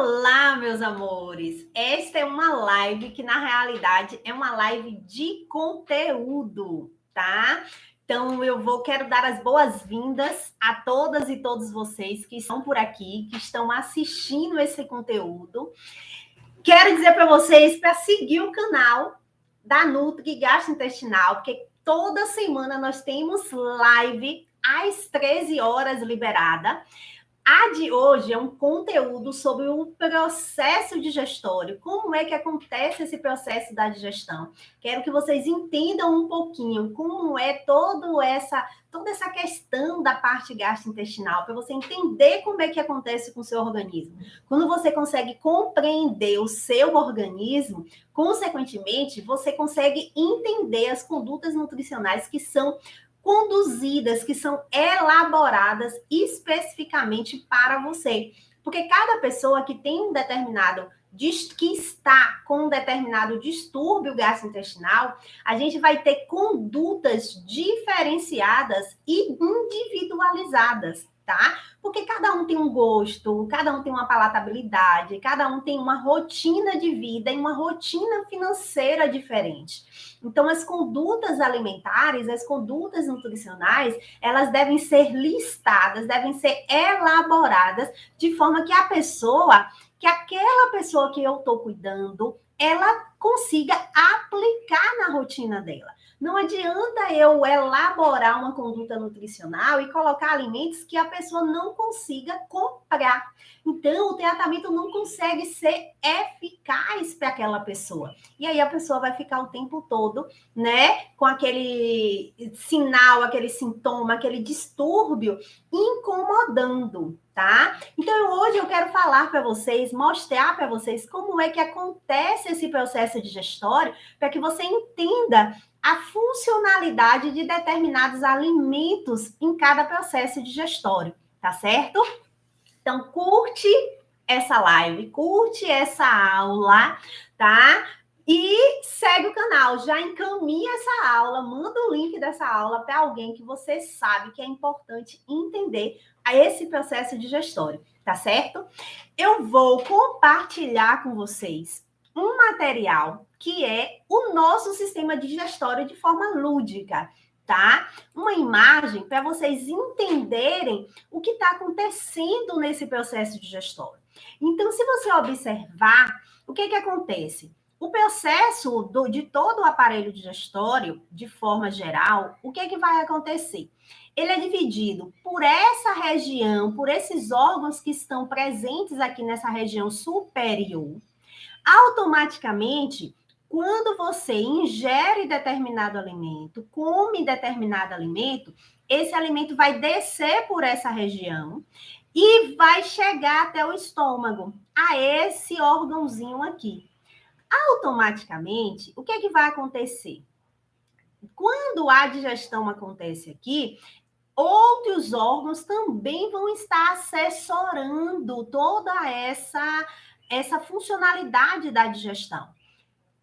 Olá, meus amores! Esta é uma live que, na realidade, é uma live de conteúdo, tá? Então, quero dar as boas-vindas a todas e todos vocês que estão por aqui, que estão assistindo esse conteúdo. Quero dizer para vocês para seguir o canal da Nutri Gastrointestinal, porque toda semana nós temos live às 13 horas liberada. A de hoje é um conteúdo sobre o processo digestório, como é que acontece esse processo da digestão. Quero que vocês entendam um pouquinho como é toda essa questão da parte gastrointestinal, para você entender como é que acontece com o seu organismo. Quando você consegue compreender o seu organismo, consequentemente, você consegue entender as condutas nutricionais que são conduzidas, que são elaboradas especificamente para você. Porque cada pessoa que tem que está com um determinado distúrbio gastrointestinal, a gente vai ter condutas diferenciadas e individualizadas, tá? Porque cada um tem um gosto, cada um tem uma palatabilidade, cada um tem uma rotina de vida e uma rotina financeira diferente. Então, as condutas alimentares, as condutas nutricionais, elas devem ser listadas, devem ser elaboradas de forma que aquela pessoa que eu estou cuidando, ela consiga aplicar na rotina dela. Não adianta eu elaborar uma conduta nutricional e colocar alimentos que a pessoa não consiga comprar. Então, o tratamento não consegue ser eficaz para aquela pessoa. E aí a pessoa vai ficar o tempo todo, né, com aquele sinal, aquele sintoma, aquele distúrbio incomodando, tá? Então, hoje eu quero falar para vocês, mostrar para vocês como é que acontece esse processo digestório, para que você entenda a funcionalidade de determinados alimentos em cada processo digestório, tá certo? Então, curte essa live, curte essa aula, tá? E segue o canal, já encaminha essa aula, manda o link dessa aula para alguém que você sabe que é importante entender esse processo digestório, tá certo? Eu vou compartilhar com vocês um material que é o nosso sistema digestório de forma lúdica, tá? Uma imagem para vocês entenderem o que está acontecendo nesse processo digestório. Então, se você observar, o que acontece? O processo de todo o aparelho digestório, de forma geral, o que vai acontecer? Ele é dividido por essa região, por esses órgãos que estão presentes aqui nessa região superior. Automaticamente, quando você ingere determinado alimento, come determinado alimento, esse alimento vai descer por essa região e vai chegar até o estômago, a esse órgãozinho aqui. Automaticamente, o que vai acontecer? Quando a digestão acontece aqui, outros órgãos também vão estar assessorando toda essa funcionalidade da digestão.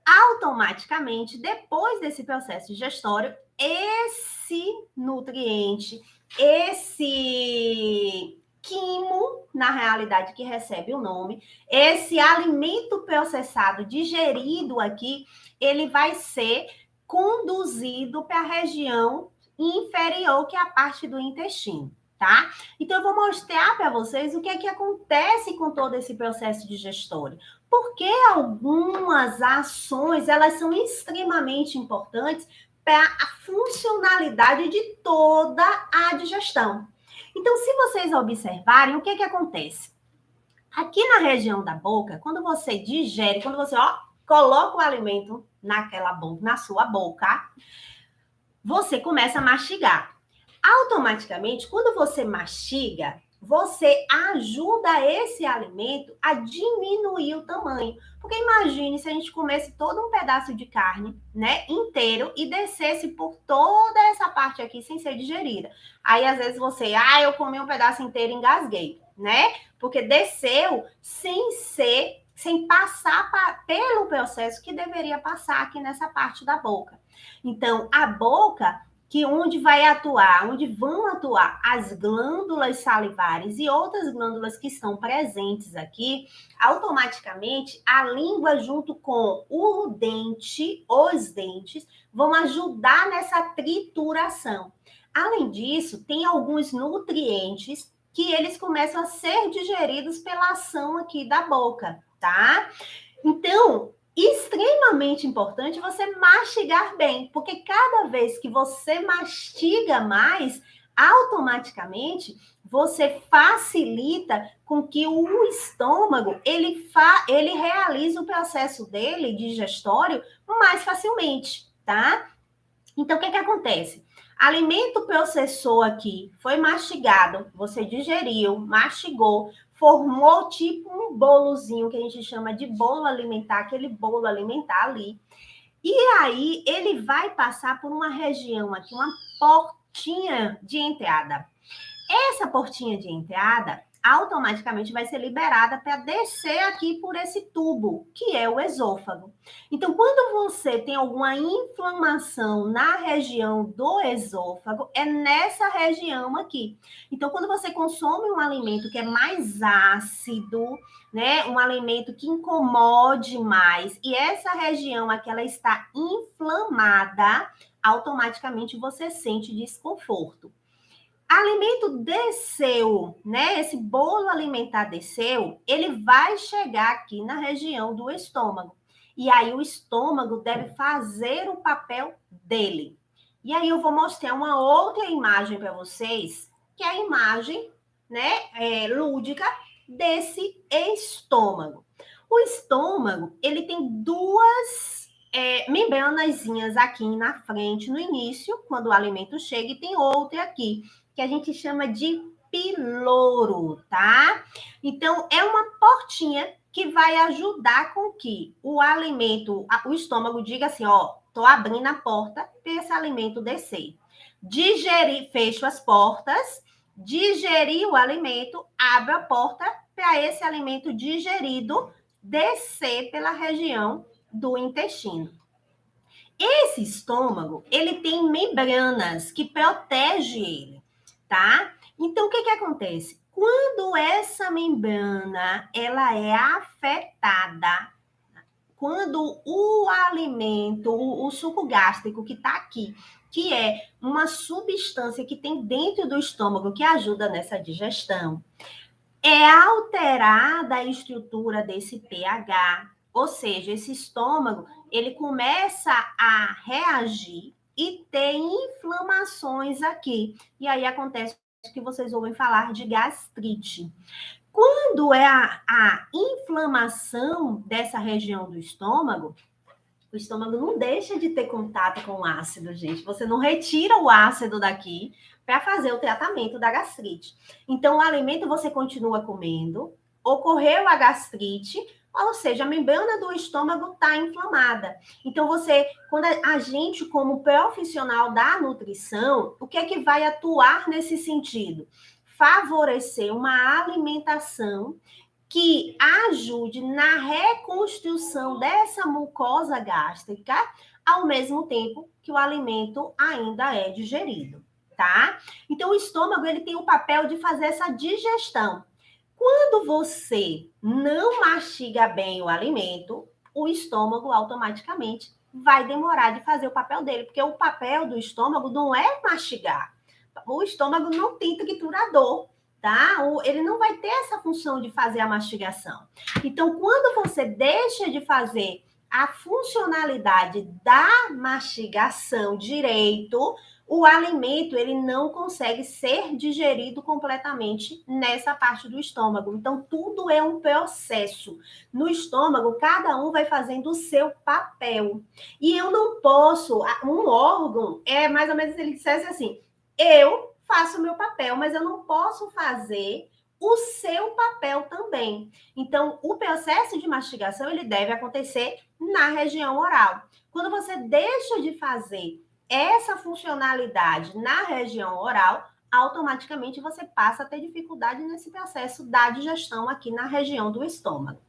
Automaticamente, depois desse processo digestório, esse nutriente, esse quimo, na realidade, que recebe o nome, esse alimento processado digerido aqui, ele vai ser conduzido para a região inferior, que é a parte do intestino, tá? Então, eu vou mostrar para vocês o que acontece com todo esse processo digestório. Porque algumas ações, elas são extremamente importantes para a funcionalidade de toda a digestão. Então, se vocês observarem, o que acontece? Aqui na região da boca, quando você digere, quando você coloca o alimento na sua boca, você começa a mastigar. Automaticamente, quando você mastiga, você ajuda esse alimento a diminuir o tamanho. Porque imagine se a gente comesse todo um pedaço de carne, né, inteiro, e descesse por toda essa parte aqui sem ser digerida. Aí, às vezes, eu comi um pedaço inteiro e engasguei, né? Porque desceu sem passar pelo processo que deveria passar aqui nessa parte da boca. Então, a boca, que onde vai atuar, onde vão atuar as glândulas salivares e outras glândulas que estão presentes aqui, automaticamente a língua junto com o dente, os dentes, vão ajudar nessa trituração. Além disso, tem alguns nutrientes que eles começam a ser digeridos pela ação aqui da boca, tá? Então, extremamente importante você mastigar bem, porque cada vez que você mastiga mais, automaticamente você facilita com que o estômago ele realize o processo dele digestório mais facilmente, tá? Então, o que acontece? Alimento processou aqui, foi mastigado, você digeriu, mastigou, formou tipo um bolozinho que a gente chama de bolo alimentar, aquele bolo alimentar ali. E aí ele vai passar por uma região aqui, uma portinha de entrada. Essa portinha de entrada automaticamente vai ser liberada para descer aqui por esse tubo, que é o esôfago. Então, quando você tem alguma inflamação na região do esôfago, é nessa região aqui. Então, quando você consome um alimento que é mais ácido, né, um alimento que incomode mais, e essa região aqui ela está inflamada, automaticamente você sente desconforto. Alimento desceu, né? Esse bolo alimentar desceu, ele vai chegar aqui na região do estômago. E aí o estômago deve fazer o papel dele. E aí eu vou mostrar uma outra imagem para vocês, que é a imagem, né, lúdica desse estômago. O estômago, ele tem duas membranazinhas aqui na frente, no início, quando o alimento chega, e tem outra aqui, que a gente chama de piloro, tá? Então, é uma portinha que vai ajudar com que o alimento, o estômago diga assim, ó, tô abrindo a porta para esse alimento descer. Digerir, fecho as portas, digerir o alimento, abro a porta para esse alimento digerido descer pela região do intestino. Esse estômago, ele tem membranas que protegem ele, tá? Então, o que acontece? Quando essa membrana, ela é afetada, quando o alimento, o suco gástrico que está aqui, que é uma substância que tem dentro do estômago que ajuda nessa digestão, é alterada a estrutura desse pH, ou seja, esse estômago, ele começa a reagir e ter inflamações aqui. E aí acontece que vocês ouvem falar de gastrite. Quando é a inflamação dessa região do estômago, o estômago não deixa de ter contato com o ácido, gente. Você não retira o ácido daqui para fazer o tratamento da gastrite. Então, o alimento você continua comendo, ocorreu a gastrite, ou seja, a membrana do estômago está inflamada. Então, quando a gente, como profissional da nutrição, o que é que vai atuar nesse sentido? Favorecer uma alimentação que ajude na reconstrução dessa mucosa gástrica, ao mesmo tempo que o alimento ainda é digerido, tá? Então, o estômago, ele tem o papel de fazer essa digestão. Quando você não mastiga bem o alimento, o estômago automaticamente vai demorar de fazer o papel dele, porque o papel do estômago não é mastigar. O estômago não tem triturador, tá? Ele não vai ter essa função de fazer a mastigação. Então, quando você deixa de fazer a funcionalidade da mastigação direito, o alimento ele não consegue ser digerido completamente nessa parte do estômago. Então, tudo é um processo. No estômago, cada um vai fazendo o seu papel. E eu não posso, um órgão, mais ou menos ele dissesse assim, eu faço o meu papel, mas eu não posso fazer o seu papel também. Então, o processo de mastigação, ele deve acontecer na região oral. Quando você deixa de fazer essa funcionalidade na região oral, automaticamente você passa a ter dificuldade nesse processo da digestão aqui na região do estômago.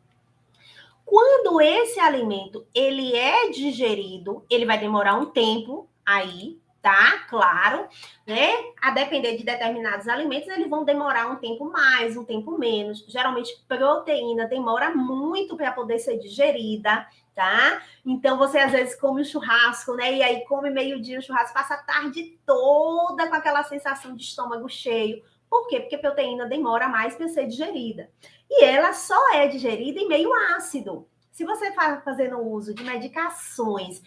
Quando esse alimento ele é digerido, ele vai demorar um tempo aí, tá? Claro, né? A depender de determinados alimentos, eles vão demorar um tempo mais, um tempo menos. Geralmente, proteína demora muito para poder ser digerida, tá? Então, você às vezes come um churrasco, né? E aí come meio-dia o churrasco, passa a tarde toda com aquela sensação de estômago cheio. Por quê? Porque a proteína demora mais para ser digerida. E ela só é digerida em meio ácido. Se você está fazendo uso de medicações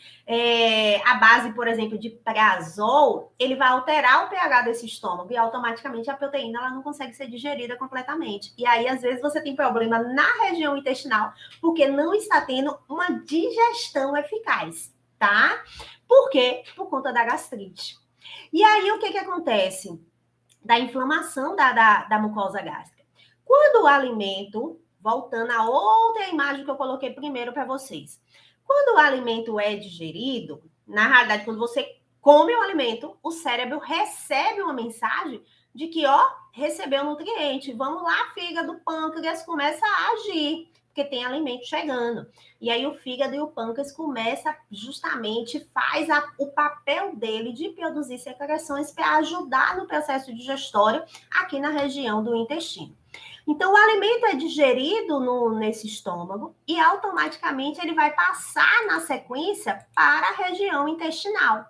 à base, por exemplo, de prazol, ele vai alterar o pH desse estômago e automaticamente a proteína ela não consegue ser digerida completamente. E aí, às vezes, você tem problema na região intestinal porque não está tendo uma digestão eficaz, tá? Por quê? Por conta da gastrite. E aí, o que acontece? Da inflamação da mucosa gástrica. Quando o alimento, voltando a outra imagem que eu coloquei primeiro para vocês, quando o alimento é digerido, na realidade, quando você come o alimento, o cérebro recebe uma mensagem de que, ó, recebeu nutriente, vamos lá, fígado, pâncreas, começa a agir, porque tem alimento chegando. E aí o fígado e o pâncreas começa justamente, faz o papel dele de produzir secreções para ajudar no processo digestório aqui na região do intestino. Então, o alimento é digerido nesse estômago e automaticamente ele vai passar na sequência para a região intestinal.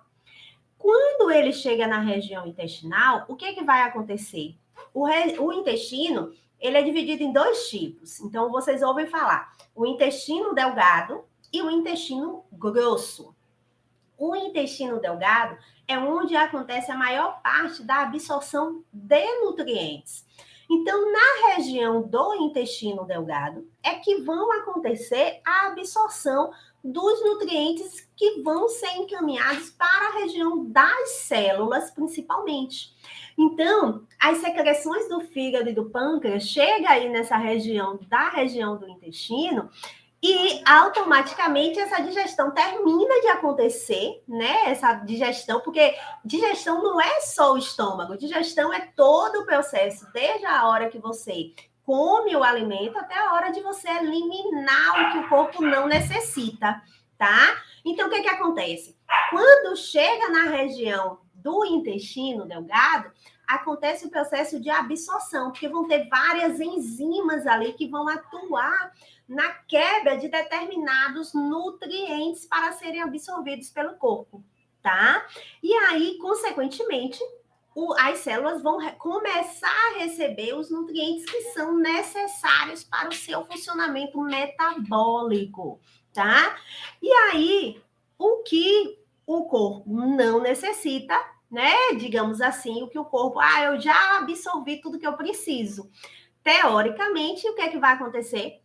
Quando ele chega na região intestinal, o que vai acontecer? O intestino, ele é dividido em dois tipos. Então, vocês ouvem falar o intestino delgado e o intestino grosso. O intestino delgado é onde acontece a maior parte da absorção de nutrientes. Então, na região do intestino delgado é que vão acontecer a absorção dos nutrientes que vão ser encaminhados para a região das células, principalmente. Então, as secreções do fígado e do pâncreas chegam aí nessa região, da região do intestino, e automaticamente essa digestão termina de acontecer, né? Essa digestão, porque digestão não é só o estômago, digestão é todo o processo, desde a hora que você come o alimento até a hora de você eliminar o que o corpo não necessita, tá? Então, o que acontece? Quando chega na região do intestino delgado, acontece o processo de absorção, porque vão ter várias enzimas ali que vão atuar na quebra de determinados nutrientes para serem absorvidos pelo corpo, tá? E aí, consequentemente, as células vão começar a receber os nutrientes que são necessários para o seu funcionamento metabólico, tá? E aí, o que o corpo não necessita, né? Digamos assim, o que o corpo, eu já absorvi tudo que eu preciso. Teoricamente, o que é que vai acontecer?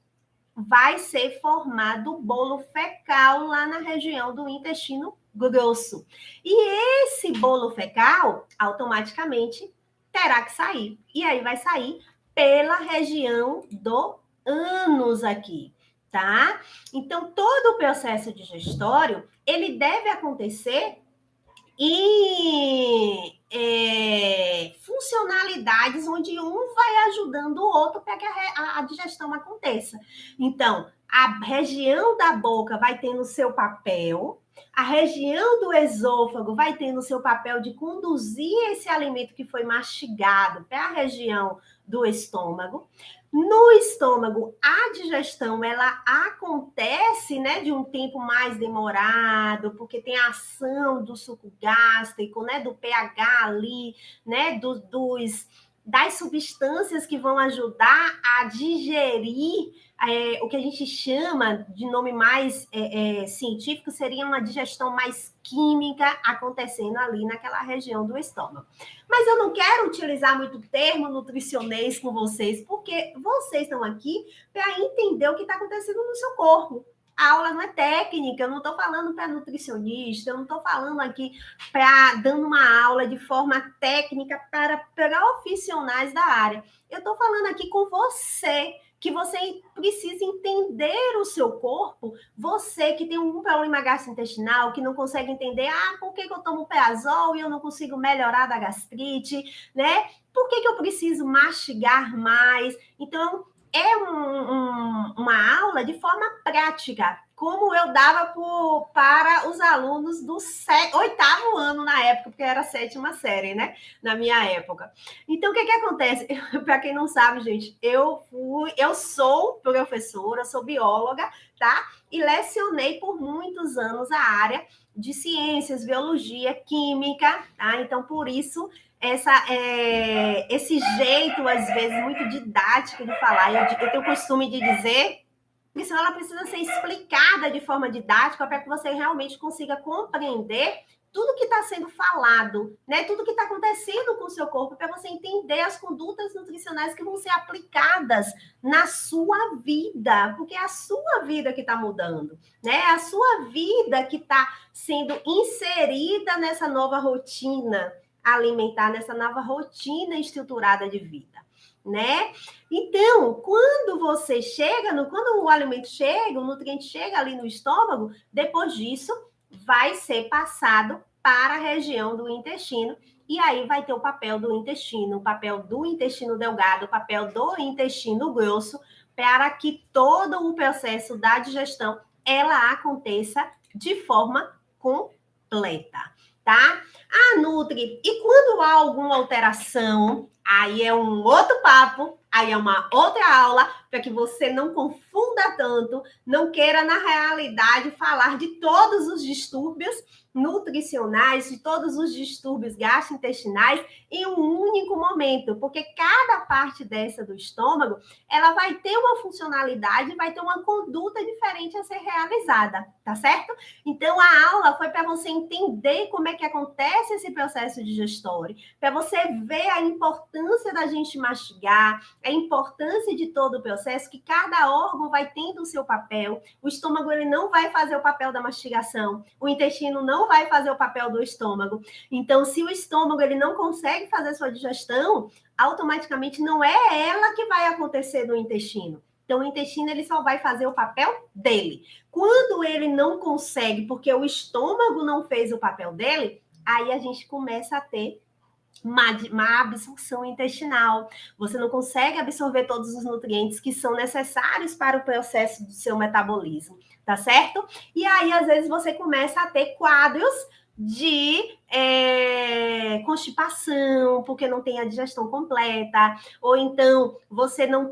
Vai ser formado bolo fecal lá na região do intestino grosso. E esse bolo fecal, automaticamente, terá que sair. E aí vai sair pela região do ânus aqui, tá? Então, todo o processo digestório, ele deve acontecer e funcionalidades onde um vai ajudando o outro para que a digestão aconteça. Então, a região da boca vai tendo o seu papel, a região do esôfago vai tendo o seu papel de conduzir esse alimento que foi mastigado para a região do estômago. No estômago, a digestão ela acontece, né, de um tempo mais demorado, porque tem a ação do suco gástrico, né, do pH ali, né, das substâncias que vão ajudar a digerir o que a gente chama de nome mais científico, seria uma digestão mais química acontecendo ali naquela região do estômago. Mas eu não quero utilizar muito termo nutricionês com vocês, porque vocês estão aqui para entender o que está acontecendo no seu corpo. A aula não é técnica, eu não estou falando para nutricionista, eu não estou falando aqui dando uma aula de forma técnica para profissionais da área. Eu estou falando aqui com você, que você precisa entender o seu corpo, você que tem algum problema gastrointestinal, que não consegue entender, por que eu tomo Prazol e eu não consigo melhorar da gastrite, né? Por que eu preciso mastigar mais? Então, é uma aula de forma prática, como eu dava para os alunos do 8º ano na época, porque era a 7ª série, né? Na minha época. Então, o que acontece? Para quem não sabe, gente, eu sou professora, sou bióloga, tá? E lecionei por muitos anos a área de ciências, biologia, química, tá? Então, por isso, esse jeito, às vezes, muito didático de falar. Eu tenho o costume de dizer que isso ela precisa ser explicada de forma didática para que você realmente consiga compreender tudo que está sendo falado, né? Tudo que está acontecendo com o seu corpo, para você entender as condutas nutricionais que vão ser aplicadas na sua vida, porque é a sua vida que está mudando, né? É a sua vida que está sendo inserida nessa nova rotina alimentar, nessa nova rotina estruturada de vida, né? Então, quando o alimento chega, o nutriente chega ali no estômago, depois disso vai ser passado para a região do intestino, e aí vai ter o papel do intestino, o papel do intestino delgado, o papel do intestino grosso, para que todo o processo da digestão ela aconteça de forma completa, tá? Nutri, e quando há alguma alteração, aí é um outro papo, aí é uma outra aula, para que você não confunda tanto, não queira, na realidade, falar de todos os distúrbios nutricionais, de todos os distúrbios gastrointestinais em um único momento, porque cada parte dessa do estômago, ela vai ter uma funcionalidade, vai ter uma conduta diferente a ser realizada, tá certo? Então, a aula foi para você entender como é que acontece esse processo digestório, para você ver a importância da gente mastigar, a importância de todo o processo, que cada órgão vai tendo o seu papel. O estômago ele não vai fazer o papel da mastigação, o intestino não vai fazer o papel do estômago. Então, se o estômago ele não consegue fazer sua digestão, automaticamente não é ela que vai acontecer no intestino. Então, o intestino ele só vai fazer o papel dele. Quando ele não consegue, porque o estômago não fez o papel dele, aí a gente começa a ter uma absorção intestinal. Você não consegue absorver todos os nutrientes que são necessários para o processo do seu metabolismo, tá certo? E aí, às vezes, você começa a ter quadros de constipação, porque não tem a digestão completa, ou então você não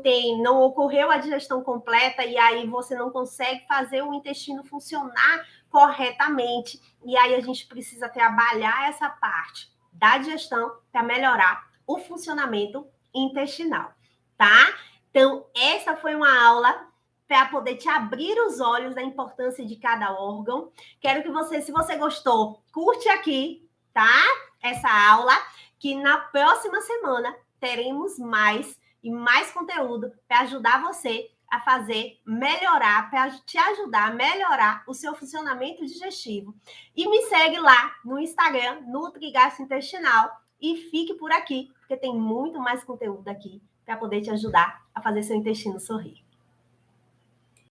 ocorreu a digestão completa e aí você não consegue fazer o intestino funcionar corretamente. E aí a gente precisa trabalhar essa parte da digestão para melhorar o funcionamento intestinal, tá? Então, essa foi uma aula para poder te abrir os olhos da importância de cada órgão. Quero que você, se você gostou, curte aqui, tá? Essa aula, que na próxima semana teremos mais e mais conteúdo para ajudar você a fazer melhorar, para te ajudar a melhorar o seu funcionamento digestivo. E me segue lá no Instagram, Nutri Gastrointestinal, e fique por aqui, porque tem muito mais conteúdo aqui para poder te ajudar a fazer seu intestino sorrir.